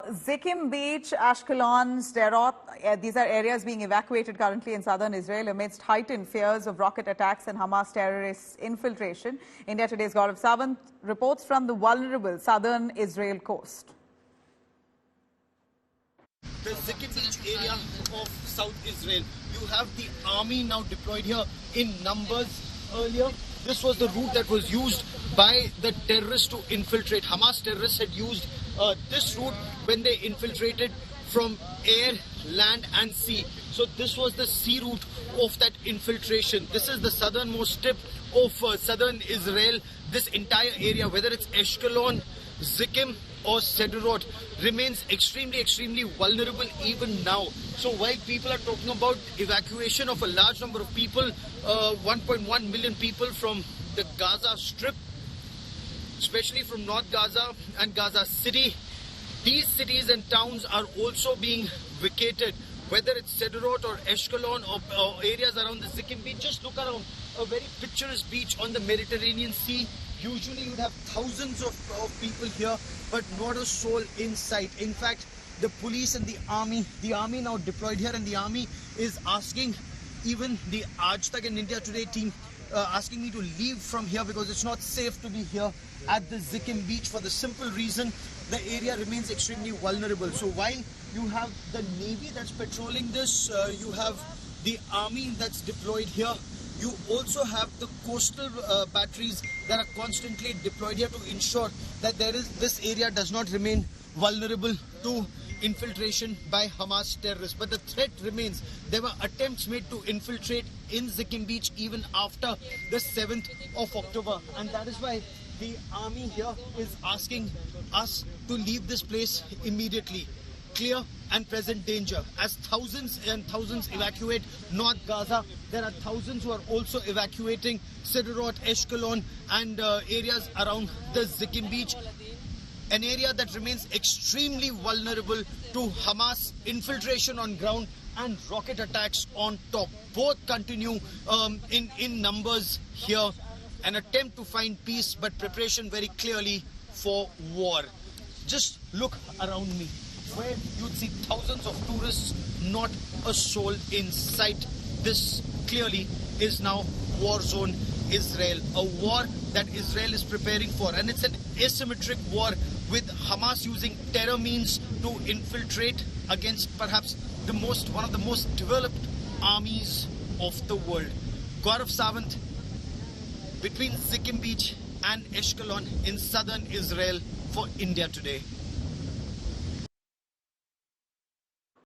Zikkim Beach, Ashkelon, Sderot, these are areas being evacuated currently in southern Israel amidst heightened fears of rocket attacks and Hamas terrorist infiltration. India Today's Gaurav Sawant reports from the vulnerable southern Israel coast. The Zikkim Beach area of South Israel. You have the army now deployed here in numbers. Earlier, this was the route that was used by the terrorists to infiltrate. Hamas terrorists had used this route when they infiltrated from air, land and sea. So this was the sea route of that infiltration. This is the southernmost tip of southern Israel. This entire area, whether it's Ashkelon, Zikkim or Sderot, remains extremely vulnerable even now. So while people are talking about evacuation of a large number of people, 1.1 million people from the Gaza Strip, especially from North Gaza and Gaza City, these cities and towns are also being vacated. Whether it's Sderot or Ashkelon or areas around the Zikkim beach, just look around. A very picturesque beach on the Mediterranean Sea. Usually you'd have thousands of people here, but not a soul in sight. In fact, the police and the army now deployed here, and the army is asking even the Aaj Tak and India Today team, asking me to leave from here because it's not safe to be here at the Zikkim beach for the simple reason the area remains extremely vulnerable. So while you have the Navy that's patrolling this, you have the army that's deployed here, you also have the coastal batteries that are constantly deployed here to ensure that this area does not remain vulnerable to infiltration by Hamas terrorists. But the threat remains. There were attempts made to infiltrate in Zikkim beach even after the 7th of October, and that is why the army here is asking us to leave this place immediately. Clear and present danger. As thousands and thousands evacuate North Gaza, there are thousands who are also evacuating Sderot, Ashkelon and areas around the Zikkim beach, an area that remains extremely vulnerable to Hamas infiltration on ground and rocket attacks on top. Both continue in numbers here. An attempt to find peace, but preparation very clearly for war. Just look around me, where you'd see thousands of tourists, not a soul in sight. This clearly is now war zone Israel, a war that Israel is preparing for, and it's an asymmetric war with Hamas using terror means to infiltrate against perhaps one of the most developed armies of the world. Gaurav Sawant, between Zikkim beach and Ashkelon in southern Israel for India Today.